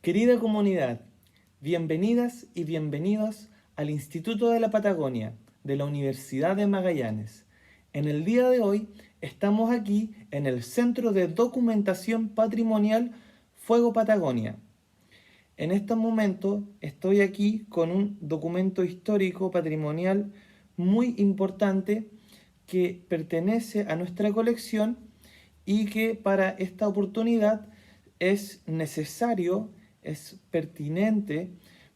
Querida comunidad, bienvenidas y bienvenidos al Instituto de la Patagonia de la Universidad de Magallanes. En el día de hoy estamos aquí en el Centro de Documentación Patrimonial Fuego Patagonia. En este momento estoy aquí con un documento histórico patrimonial muy importante que pertenece a nuestra colección y que para esta oportunidad es necesario, es pertinente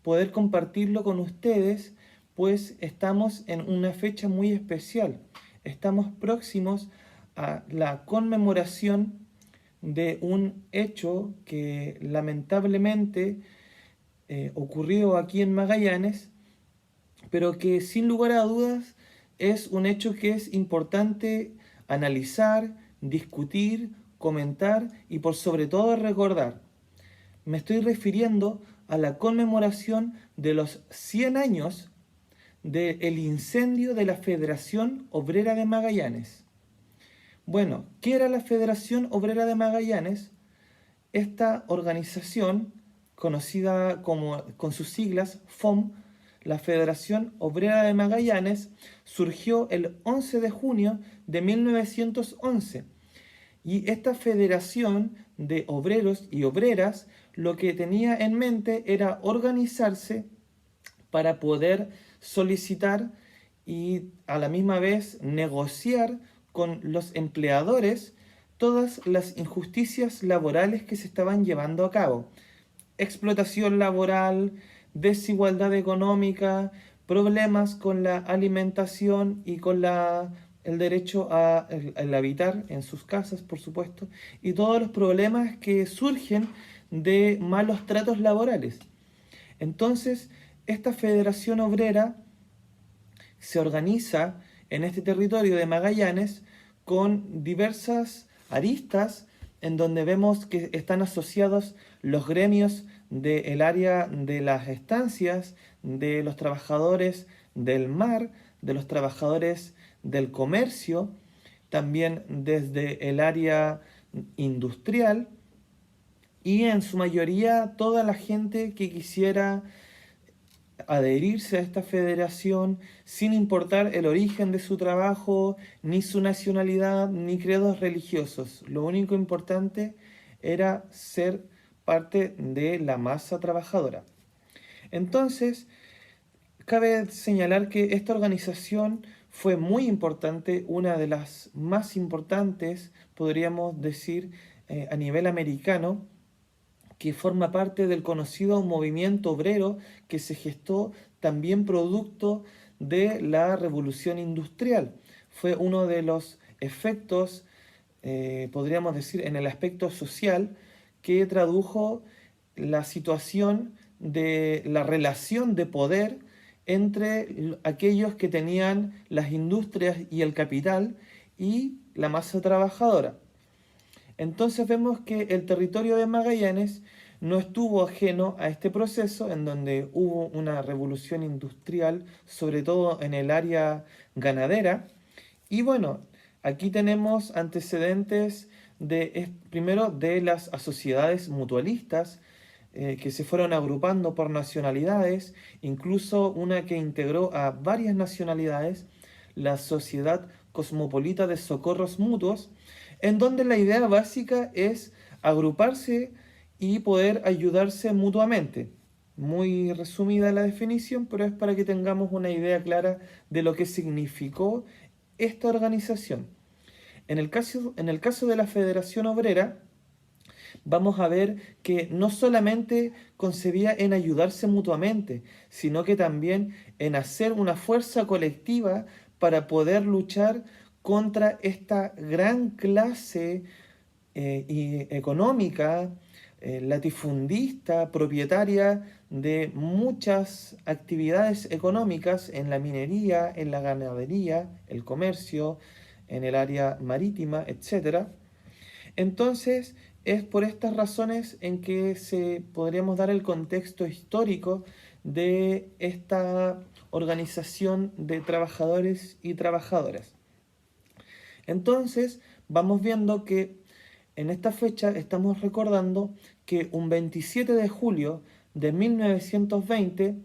poder compartirlo con ustedes, pues estamos en una fecha muy especial. Estamos próximos a la conmemoración de un hecho que lamentablemente ocurrió aquí en Magallanes, pero que sin lugar a dudas es un hecho que es importante analizar, discutir, comentar y por sobre todo recordar. Me estoy refiriendo a la conmemoración de los 100 años del incendio de la Federación Obrera de Magallanes. Bueno, ¿qué era la Federación Obrera de Magallanes? Esta organización, conocida como, con sus siglas FOM, la Federación Obrera de Magallanes, surgió el 11 de junio de 1911. Y esta federación de obreros y obreras lo que tenía en mente era organizarse para poder solicitar y a la misma vez negociar con los empleadores todas las injusticias laborales que se estaban llevando a cabo. Explotación laboral, desigualdad económica, problemas con la alimentación y con el derecho a el habitar en sus casas, por supuesto, y todos los problemas que surgen de malos tratos laborales. Entonces, esta Federación Obrera se organiza en este territorio de Magallanes con diversas aristas en donde vemos que están asociados los gremios del área de las estancias, de los trabajadores del mar, de los trabajadores del comercio, también desde el área industrial y en su mayoría toda la gente que quisiera adherirse a esta federación sin importar el origen de su trabajo, ni su nacionalidad, ni credos religiosos. Lo único importante era ser parte de la masa trabajadora. Entonces, cabe señalar que esta organización fue muy importante, una de las más importantes, podríamos decir, a nivel americano, que forma parte del conocido movimiento obrero que se gestó también producto de la revolución industrial. Fue uno de los efectos, podríamos decir, en el aspecto social, que tradujo la situación de la relación de poder entre aquellos que tenían las industrias y el capital y la masa trabajadora. Entonces vemos que el territorio de Magallanes no estuvo ajeno a este proceso en donde hubo una revolución industrial, sobre todo en el área ganadera. Y bueno, aquí tenemos antecedentes primero de las sociedades mutualistas que se fueron agrupando por nacionalidades, incluso una que integró a varias nacionalidades, la Sociedad Cosmopolita de Socorros Mutuos, en donde la idea básica es agruparse y poder ayudarse mutuamente. Muy resumida la definición, pero es para que tengamos una idea clara de lo que significó esta organización. En el caso de la Federación Obrera, vamos a ver que no solamente concebía en ayudarse mutuamente, sino que también en hacer una fuerza colectiva para poder luchar contra esta gran clase económica, latifundista, propietaria de muchas actividades económicas en la minería, en la ganadería, el comercio, en el área marítima, etc. Entonces, es por estas razones en que podríamos dar el contexto histórico de esta organización de trabajadores y trabajadoras. Entonces, vamos viendo que en esta fecha estamos recordando que un 27 de julio de 1920,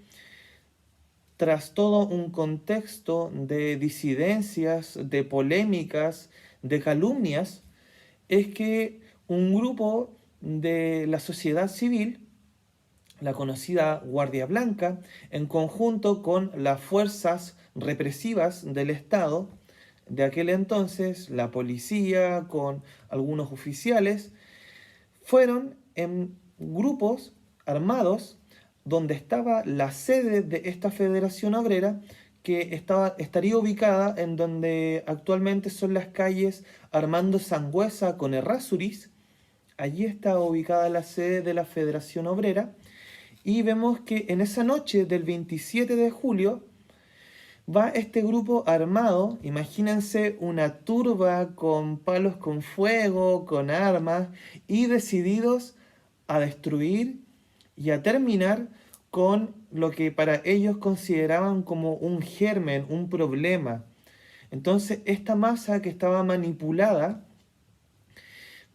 tras todo un contexto de disidencias, de polémicas, de calumnias, es que un grupo de la sociedad civil, la conocida Guardia Blanca, en conjunto con las fuerzas represivas del Estado de aquel entonces, la policía con algunos oficiales, fueron en grupos armados donde estaba la sede de esta Federación Obrera, que estaría ubicada en donde actualmente son las calles Armando Sangüesa con Errázuriz. Allí está ubicada la sede de la Federación Obrera. Y vemos que en esa noche del 27 de julio va este grupo armado, imagínense una turba con palos con fuego, con armas, y decididos a destruir y a terminar con lo que para ellos consideraban como un germen, un problema. Entonces esta masa que estaba manipulada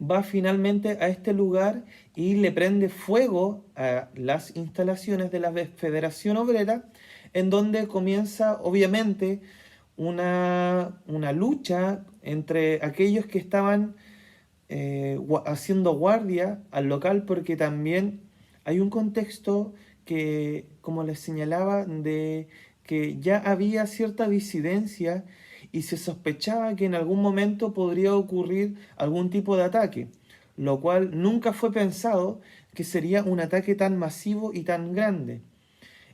va finalmente a este lugar y le prende fuego a las instalaciones de la Federación Obrera, en donde comienza obviamente una lucha entre aquellos que estaban haciendo guardia al local, porque también hay un contexto que, como les señalaba, de que ya había cierta disidencia y se sospechaba que en algún momento podría ocurrir algún tipo de ataque, lo cual nunca fue pensado que sería un ataque tan masivo y tan grande.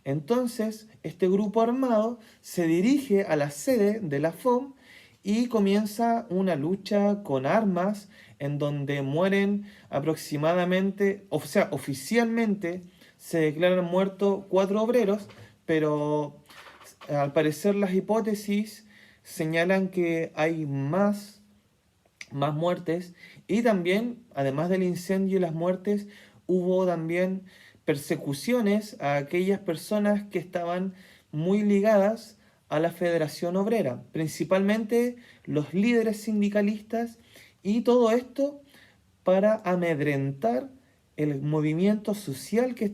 Entonces, este grupo armado se dirige a la sede de la FOM y comienza una lucha con armas en donde mueren aproximadamente, o sea, oficialmente se declaran muertos 4 obreros, pero al parecer las hipótesis señalan que hay más muertes, y también, además del incendio y las muertes, hubo también persecuciones a aquellas personas que estaban muy ligadas a la Federación Obrera, principalmente los líderes sindicalistas, y todo esto para amedrentar el movimiento social que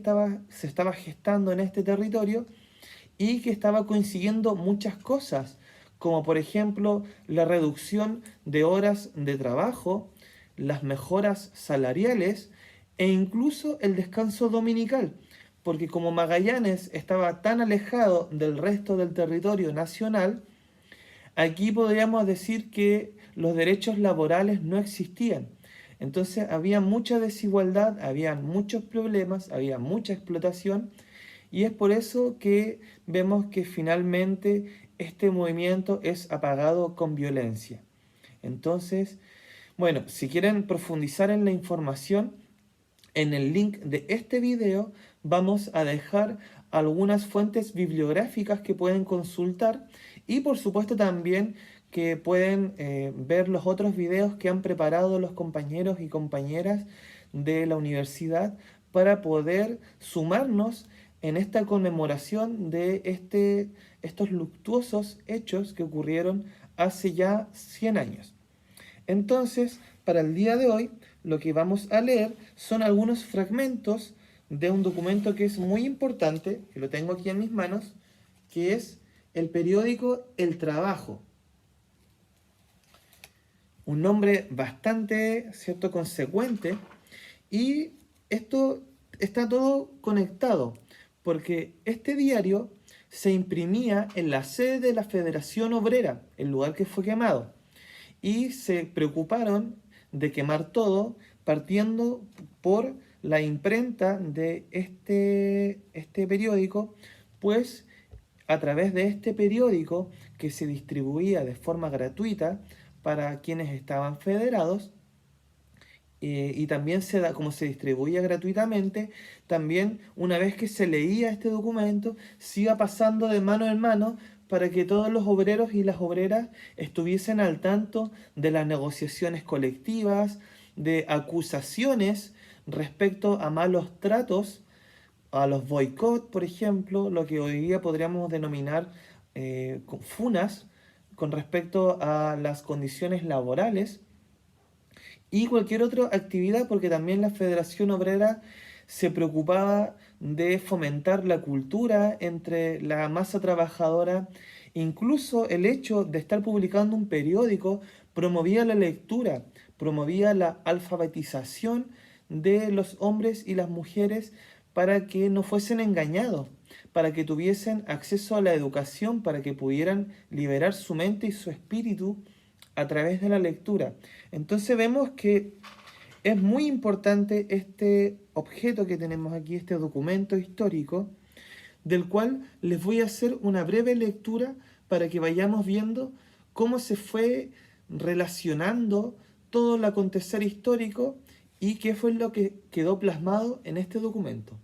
se estaba gestando en este territorio y que estaba consiguiendo muchas cosas, como por ejemplo la reducción de horas de trabajo, las mejoras salariales e incluso el descanso dominical, porque como Magallanes estaba tan alejado del resto del territorio nacional, aquí podríamos decir que los derechos laborales no existían. Entonces había mucha desigualdad, había muchos problemas, había mucha explotación, y es por eso que vemos que finalmente este movimiento es apagado con violencia. Entonces, bueno, si quieren profundizar en la información, en el link de este video vamos a dejar algunas fuentes bibliográficas que pueden consultar, y por supuesto también que pueden ver los otros videos que han preparado los compañeros y compañeras de la universidad para poder sumarnos en esta conmemoración de estos luctuosos hechos que ocurrieron hace ya 100 años. Entonces, para el día de hoy, lo que vamos a leer son algunos fragmentos de un documento que es muy importante, que lo tengo aquí en mis manos, que es el periódico El Trabajo. Un nombre bastante, ¿cierto?, consecuente, y esto está todo conectado, porque este diario se imprimía en la sede de la Federación Obrera, el lugar que fue quemado, y se preocuparon de quemar todo, partiendo por la imprenta de este periódico, pues a través de este periódico, que se distribuía de forma gratuita para quienes estaban federados, y también como se distribuía gratuitamente, también una vez que se leía este documento, se iba pasando de mano en mano para que todos los obreros y las obreras estuviesen al tanto de las negociaciones colectivas, de acusaciones respecto a malos tratos, a los boicots, por ejemplo, lo que hoy día podríamos denominar funas con respecto a las condiciones laborales, y cualquier otra actividad, porque también la Federación Obrera se preocupaba de fomentar la cultura entre la masa trabajadora. Incluso el hecho de estar publicando un periódico promovía la lectura, promovía la alfabetización de los hombres y las mujeres para que no fuesen engañados, para que tuviesen acceso a la educación, para que pudieran liberar su mente y su espíritu a través de la lectura. Entonces vemos que es muy importante este objeto que tenemos aquí, este documento histórico, del cual les voy a hacer una breve lectura para que vayamos viendo cómo se fue relacionando todo el acontecer histórico y qué fue lo que quedó plasmado en este documento.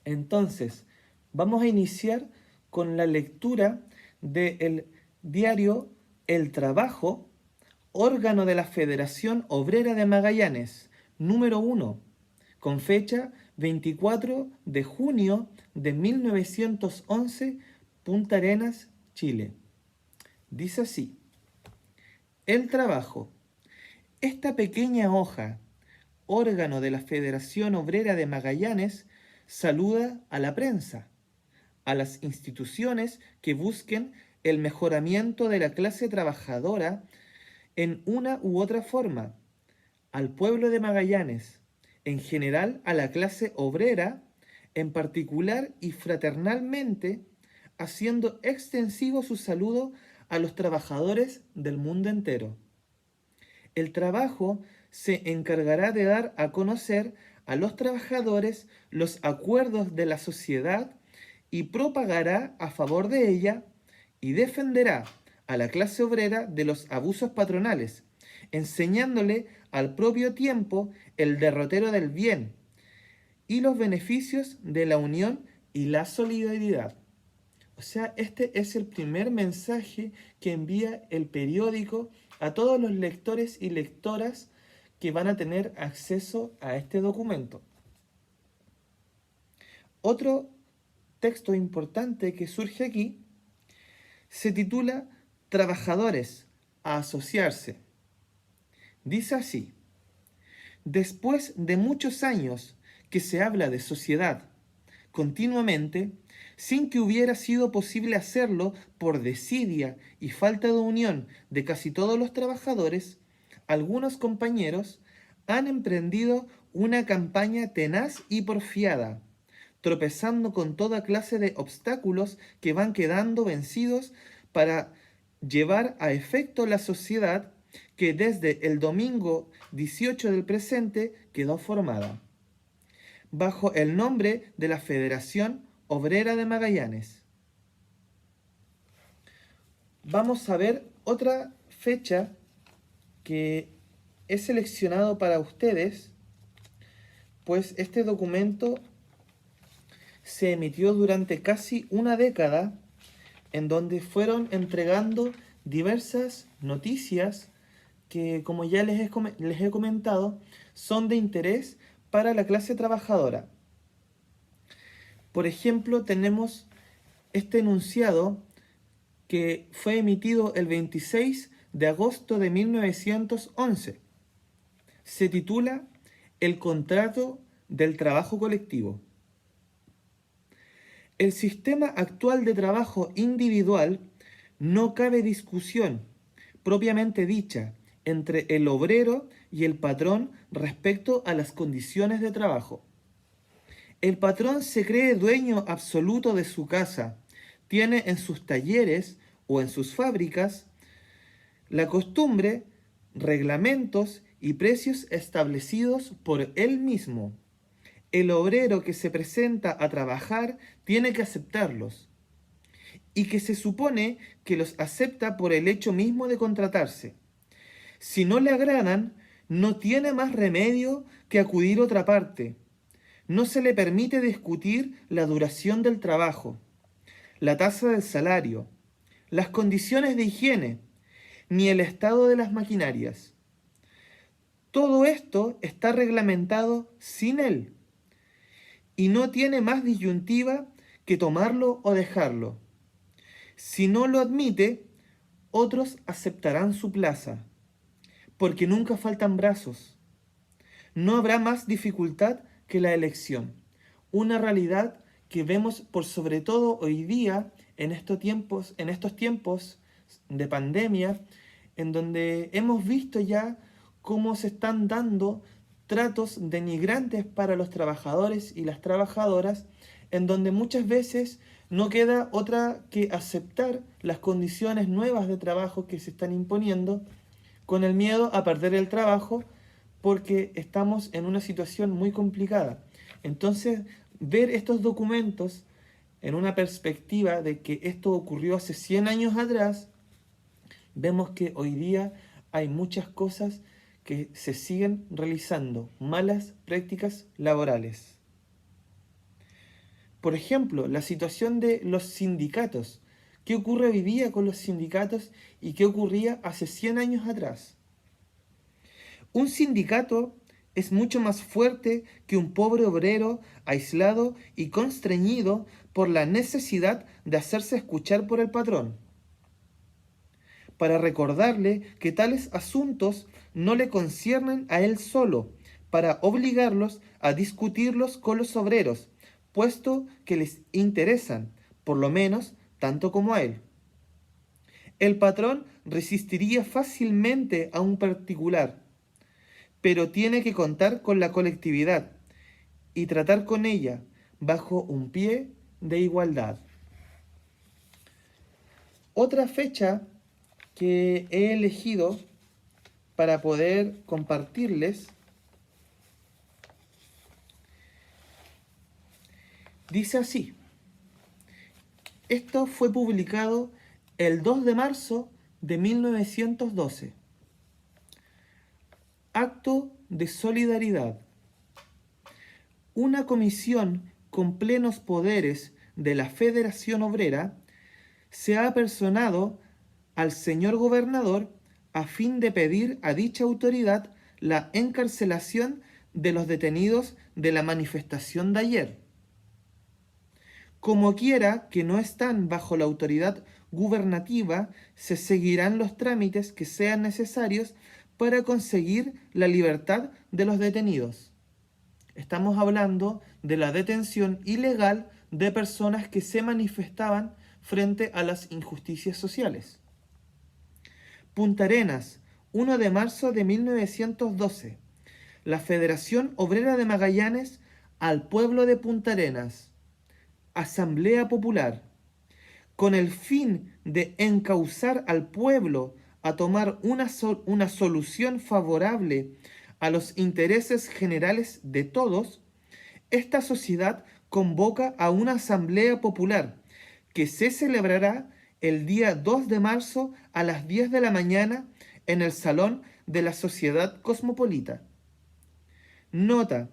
Entonces, vamos a iniciar con la lectura del diario El Trabajo, órgano de la Federación Obrera de Magallanes, número 1, con fecha 24 de junio de 1911, Punta Arenas, Chile. Dice así: El Trabajo. Esta pequeña hoja, órgano de la Federación Obrera de Magallanes, saluda a la prensa, a las instituciones que busquen el mejoramiento de la clase trabajadora en una u otra forma, al pueblo de Magallanes, en general a la clase obrera, en particular y fraternalmente, haciendo extensivo su saludo a los trabajadores del mundo entero. El trabajo se encargará de dar a conocer a los trabajadores los acuerdos de la sociedad y propagará a favor de ella y defenderá a la clase obrera de los abusos patronales, enseñándole al propio tiempo el derrotero del bien y los beneficios de la unión y la solidaridad. O sea, este es el primer mensaje que envía el periódico a todos los lectores y lectoras que van a tener acceso a este documento. Otro texto importante que surge aquí se titula Trabajadores a asociarse. Dice así: después de muchos años que se habla de sociedad continuamente, sin que hubiera sido posible hacerlo por desidia y falta de unión de casi todos los trabajadores, algunos compañeros han emprendido una campaña tenaz y porfiada, tropezando con toda clase de obstáculos que van quedando vencidos para llevar a efecto la sociedad que desde el domingo 18 del presente quedó formada, bajo el nombre de la Federación Obrera de Magallanes. Vamos a ver otra fecha que he seleccionado para ustedes, pues este documento se emitió durante casi una década, en donde fueron entregando diversas noticias que, como ya les he comentado, son de interés para la clase trabajadora. Por ejemplo, tenemos este enunciado que fue emitido el 26 de agosto de 1911. Se titula El contrato del trabajo colectivo. El sistema actual de trabajo individual no cabe discusión propiamente dicha entre el obrero y el patrón respecto a las condiciones de trabajo. El patrón se cree dueño absoluto de su casa, tiene en sus talleres o en sus fábricas la costumbre, reglamentos y precios establecidos por él mismo. El obrero que se presenta a trabajar tiene que aceptarlos, y que se supone que los acepta por el hecho mismo de contratarse. Si no le agradan, no tiene más remedio que acudir a otra parte. No se le permite discutir la duración del trabajo, la tasa del salario, las condiciones de higiene, ni el estado de las maquinarias. Todo esto está reglamentado sin él, y no tiene más disyuntiva que tomarlo o dejarlo. Si no lo admite, otros aceptarán su plaza. porque nunca faltan brazos. No habrá más dificultad que la elección, una realidad que vemos por sobre todo hoy día en estos tiempos de pandemia, en donde hemos visto ya cómo se están dando tratos denigrantes para los trabajadores y las trabajadoras, en donde muchas veces no queda otra que aceptar las condiciones nuevas de trabajo que se están imponiendo, con el miedo a perder el trabajo, porque estamos en una situación muy complicada. Entonces, ver estos documentos en una perspectiva de que esto ocurrió hace 100 años atrás, vemos que hoy día hay muchas cosas que se siguen realizando, malas prácticas laborales. Por ejemplo, la situación de los sindicatos. ¿Qué ocurre hoy día con los sindicatos y qué ocurría hace 100 años atrás? Un sindicato es mucho más fuerte que un pobre obrero aislado y constreñido por la necesidad de hacerse escuchar por el patrón, para recordarle que tales asuntos no le conciernen a él solo, para obligarlos a discutirlos con los obreros, puesto que les interesan, por lo menos, tanto como a él. El patrón resistiría fácilmente a un particular, pero tiene que contar con la colectividad y tratar con ella bajo un pie de igualdad. Otra fecha que he elegido para poder compartirles dice así. Esto fue publicado el 2 de marzo de 1912. Acto de solidaridad. Una comisión con plenos poderes de la Federación Obrera se ha apersonado al señor gobernador a fin de pedir a dicha autoridad la encarcelación de los detenidos de la manifestación de ayer. Como quiera que no están bajo la autoridad gubernativa, se seguirán los trámites que sean necesarios para conseguir la libertad de los detenidos. Estamos hablando de la detención ilegal de personas que se manifestaban frente a las injusticias sociales. Punta Arenas, 1 de marzo de 1912. La Federación Obrera de Magallanes al pueblo de Punta Arenas. Asamblea Popular. Con el fin de encauzar al pueblo a tomar una solución favorable a los intereses generales de todos, esta sociedad convoca a una asamblea popular que se celebrará el día 2 de marzo a las 10 de la mañana en el Salón de la Sociedad Cosmopolita. Nota: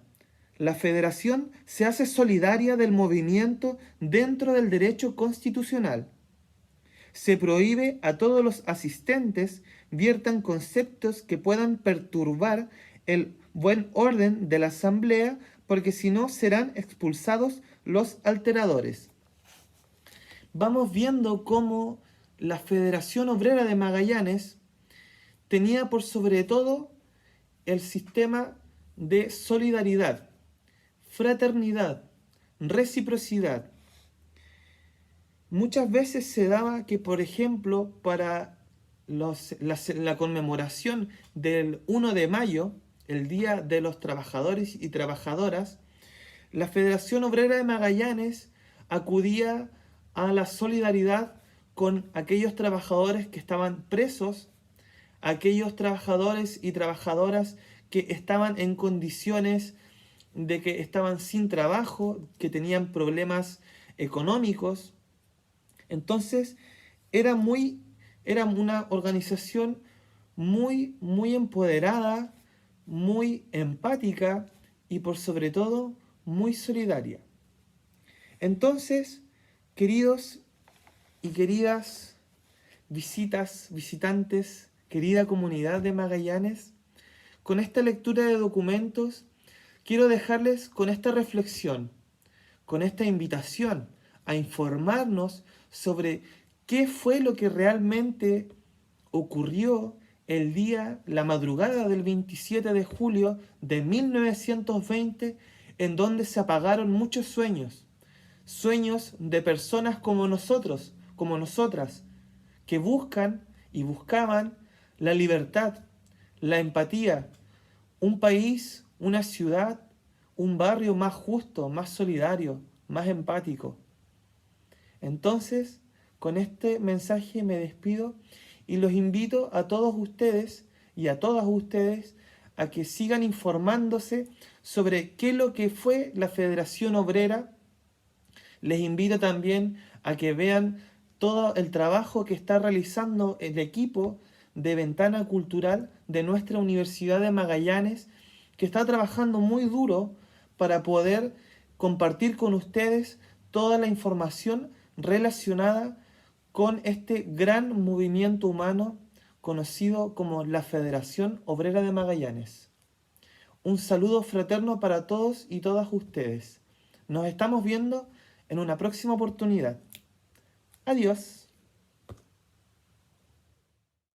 la Federación se hace solidaria del movimiento dentro del derecho constitucional. Se prohíbe a todos los asistentes viertan conceptos que puedan perturbar el buen orden de la asamblea, porque si no serán expulsados los alteradores. Vamos viendo cómo la Federación Obrera de Magallanes tenía por sobre todo el sistema de solidaridad, fraternidad, reciprocidad. Muchas veces se daba que, por ejemplo, para la conmemoración del 1 de mayo, el Día de los Trabajadores y Trabajadoras, la Federación Obrera de Magallanes acudía a la solidaridad con aquellos trabajadores que estaban presos, aquellos trabajadores y trabajadoras que estaban en condiciones de que estaban sin trabajo, que tenían problemas económicos. Entonces era una organización muy empoderada, muy empática y por sobre todo muy solidaria. Entonces, queridos y queridas visitantes, querida comunidad de Magallanes, con esta lectura de documentos quiero dejarles con esta reflexión, con esta invitación a informarnos sobre qué fue lo que realmente ocurrió la madrugada del 27 de julio de 1920, en donde se apagaron muchos sueños, sueños de personas como nosotros, como nosotras, que buscan y buscaban la libertad, la empatía, un país, una ciudad, un barrio más justo, más solidario, más empático. Entonces, con este mensaje me despido y los invito a todos ustedes y a todas ustedes a que sigan informándose sobre qué es lo que fue la Federación Obrera. Les invito también a que vean todo el trabajo que está realizando el equipo de Ventana Cultural de nuestra Universidad de Magallanes, que está trabajando muy duro para poder compartir con ustedes toda la información relacionada con este gran movimiento humano conocido como la Federación Obrera de Magallanes. Un saludo fraterno para todos y todas ustedes. Nos estamos viendo en una próxima oportunidad. Adiós.